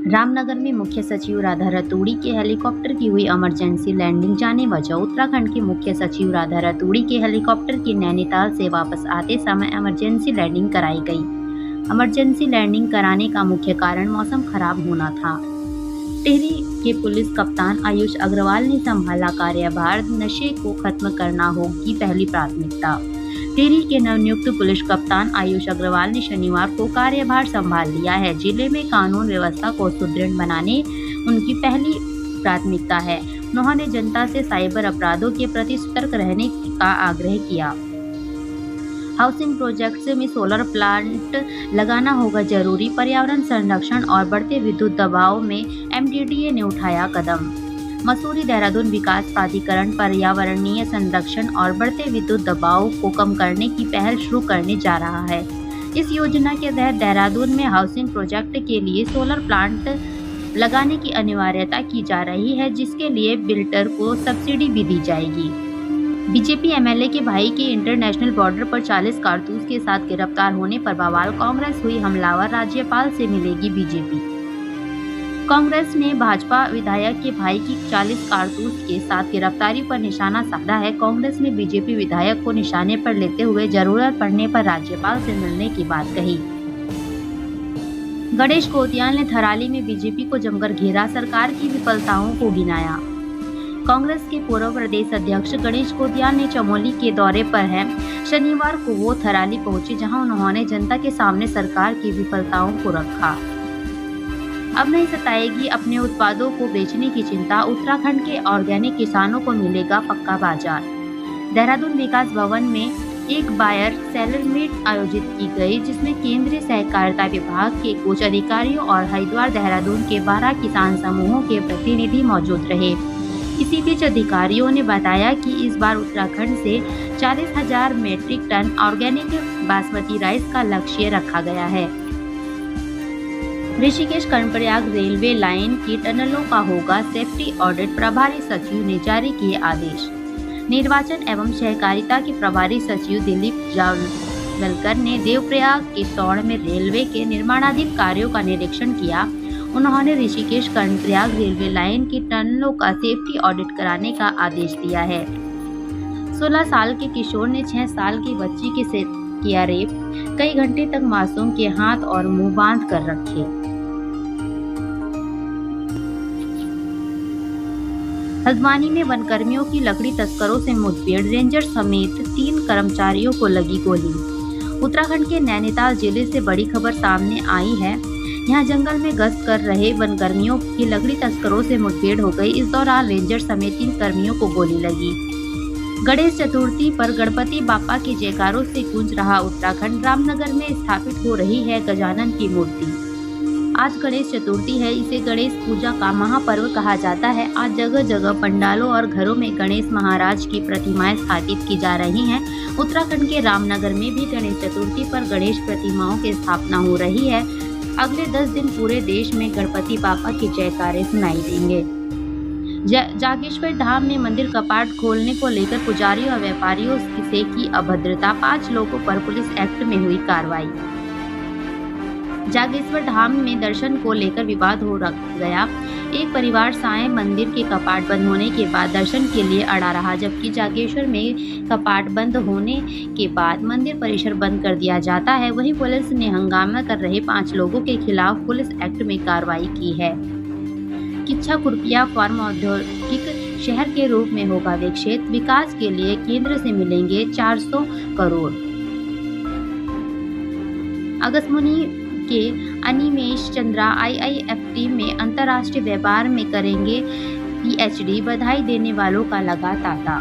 रामनगर में मुख्य सचिव राधा रतूड़ी के हेलीकॉप्टर की हुई इमरजेंसी लैंडिंग। जाने वजह। उत्तराखंड के मुख्य सचिव राधा रतूड़ी के हेलीकॉप्टर की नैनीताल से वापस आते समय इमरजेंसी लैंडिंग कराई गई। इमरजेंसी लैंडिंग कराने का मुख्य कारण मौसम खराब होना था। टिहरी के पुलिस कप्तान आयुष अग्रवाल ने संभाला कार्यभार। नशे को खत्म करना होगी पहली प्राथमिकता। टिहरी के नवनियुक्त पुलिस कप्तान आयुष अग्रवाल ने शनिवार को कार्यभार संभाल लिया है। जिले में कानून व्यवस्था को सुदृढ़ बनाने उनकी पहली प्राथमिकता है। उन्होंने जनता से साइबर अपराधों के प्रति सतर्क रहने का आग्रह किया। हाउसिंग प्रोजेक्ट्स में सोलर प्लांट लगाना होगा जरूरी। पर्यावरण संरक्षण और बढ़ते विद्युत दबाव में MDDA ने उठाया कदम। मसूरी देहरादून विकास प्राधिकरण पर्यावरणीय संरक्षण और बढ़ते विद्युत दबाव को कम करने की पहल शुरू करने जा रहा है। इस योजना के तहत देहरादून में हाउसिंग प्रोजेक्ट के लिए सोलर प्लांट लगाने की अनिवार्यता की जा रही है, जिसके लिए बिल्डर को सब्सिडी भी दी जाएगी। बीजेपी MLA के भाई के इंटरनेशनल बॉर्डर पर 40 कारतूस के साथ गिरफ्तार होने पर बवाल। कांग्रेस हुई हमलावर। राज्यपाल से मिलेगी बीजेपी। कांग्रेस ने भाजपा विधायक के भाई की 40 कारतूस के साथ गिरफ्तारी पर निशाना साधा है। कांग्रेस ने बीजेपी विधायक को निशाने पर लेते हुए जरूरत पड़ने पर राज्यपाल से मिलने की बात कही। गणेश कोतियाल ने थराली में बीजेपी को जमकर घेरा। सरकार की विफलताओं को गिनाया। कांग्रेस के पूर्व प्रदेश अध्यक्ष गणेश कोतियाल ने चमोली के दौरे पर हैं। शनिवार को वो थराली पहुंचे, जहां उन्होंने जनता के सामने सरकार की विफलताओं को रखा। अब नहीं सताएगी अपने उत्पादों को बेचने की चिंता। उत्तराखंड के ऑर्गेनिक किसानों को मिलेगा पक्का बाजार। देहरादून विकास भवन में एक बायर सेलर मीट आयोजित की गई, जिसमें केंद्रीय सहकारिता विभाग के कुछ अधिकारियों और हरिद्वार देहरादून के 12 किसान समूहों के प्रतिनिधि मौजूद रहे। इसी बीच अधिकारियों ने बताया कि इस बार उत्तराखंड से 40,000 metric tonne organic basmati rice का लक्ष्य रखा गया है। ऋषिकेश कर्णप्रयाग रेलवे लाइन की टनलों का होगा सेफ्टी ऑडिट। प्रभारी सचिव ने जारी किए आदेश। निर्वाचन एवं सहकारिता के प्रभारी सचिव दिलीप जावलकर ने देवप्रयाग के सौड़ में रेलवे के निर्माणाधीन कार्यों का निरीक्षण किया। उन्होंने ऋषिकेश कर्णप्रयाग रेलवे लाइन की टनलों का सेफ्टी ऑडिट कराने का आदेश दिया है। 16 साल के किशोर ने 6 साल की बच्ची के साथ किया रेप। कई घंटे तक मासूम के हाथ और मुंह बांध कर रखे। हल्द्वानी में वनकर्मियों की लकड़ी तस्करों से मुठभेड़। रेंजर समेत 3 कर्मचारियों को लगी गोली। उत्तराखंड के नैनीताल जिले से बड़ी खबर सामने आई है। यहाँ जंगल में गश्त कर रहे वनकर्मियों की लकड़ी तस्करों से मुठभेड़ हो गई। इस दौरान रेंजर समेत 3 कर्मियों को गोली लगी। गणेश चतुर्थी पर गणपति बापा के जयकारों से गूंज रहा उत्तराखंड। रामनगर में स्थापित हो रही है गजानन की मूर्ति। आज गणेश चतुर्थी है। इसे गणेश पूजा का महापर्व कहा जाता है। आज जगह जगह पंडालों और घरों में गणेश महाराज की प्रतिमाएं स्थापित की जा रही हैं। उत्तराखंड के रामनगर में भी गणेश चतुर्थी पर गणेश प्रतिमाओं की स्थापना हो रही है। अगले 10 दिन पूरे देश में गणपति बापा के जयकारे सुनाई देंगे। जागेश्वर धाम में मंदिर कपाट खोलने को लेकर पुजारियों और व्यापारियों से की अभद्रता। 5 लोगों पर पुलिस एक्ट में हुई कार्रवाई। जागेश्वर धाम में दर्शन को लेकर विवाद हो गया। एक परिवार साएं मंदिर के कपाट बंद होने के बाद दर्शन के लिए अड़ा रहा, जबकि जागेश्वर में कपाट बंद होने के बाद मंदिर परिसर बंद कर दिया जाता है। वहीं पुलिस ने हंगामा कर रहे 5 लोगों के खिलाफ पुलिस एक्ट में कार्रवाई की है। किच्छा खुर्पिया फार्म औद्योगिक शहर के रूप में होगा विकसित। विकास के लिए केंद्र से मिलेंगे 400 करोड़। अगस्मुनी के अनिमेश चंद्रा IIFT में अंतर्राष्ट्रीय व्यापार में करेंगे PhD। बधाई देने वालों का लगा तांता।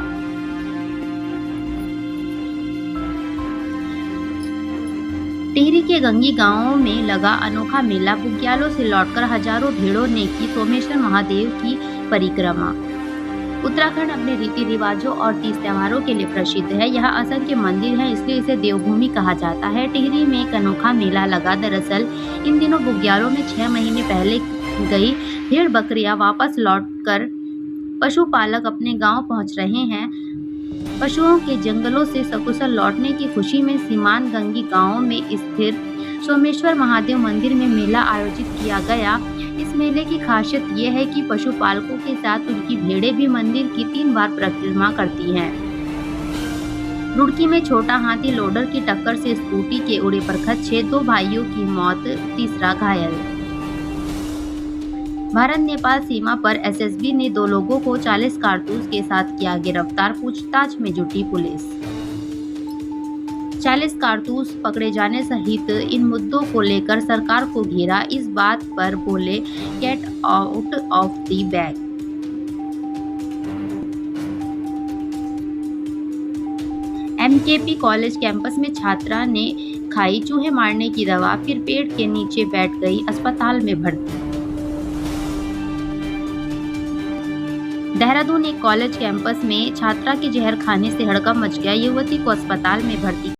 टिहरी के गंगी गांव में लगा अनोखा मेला। बुग्यालों से लौटकर हजारों भीड़ों ने की सोमेश्वर महादेव की परिक्रमा। उत्तराखंड अपने रीति रिवाजों और तीज त्योहारों के लिए प्रसिद्ध है। यहाँ असंख्य मंदिर हैं, इसलिए इसे देवभूमि कहा जाता है। टिहरी में एक अनोखा मेला लगा। दरअसल इन दिनों बुग्यालों में 6 महीने पहले गई भेड़ बकरियां वापस लौटकर पशुपालक अपने गांव पहुंच रहे हैं। पशुओं के जंगलों से सकुशल लौटने की खुशी में सीमान गंगी गांव में स्थित सोमेश्वर महादेव मंदिर में मेला आयोजित किया गया। इस मेले की खासियत ये है कि पशुपालकों के साथ उनकी भेड़ें भी मंदिर की 3 बार परिक्रमा करती हैं। रुड़की में छोटा हाथी लोडर की टक्कर से स्कूटी के उड़े पर खदशे, 2 भाइयों की मौत, तीसरा घायल। भारत नेपाल सीमा पर एसएसबी ने 2 लोगों को 40 कारतूस के साथ किया गिरफ्तार, पूछताछ में जुटी पुलिस। 40 कारतूस पकड़े जाने सहित इन मुद्दों को लेकर सरकार को घेरा, इस बात पर बोले get out of the bag. MKP college campus में छात्रा ने खाई चूहे मारने की दवा, फिर पेड़ के नीचे बैठ गई, अस्पताल में भर्ती। देहरादून एक कॉलेज कैंपस में छात्रा के जहर खाने से हड़कंप मच गया, युवती को अस्पताल में भर्ती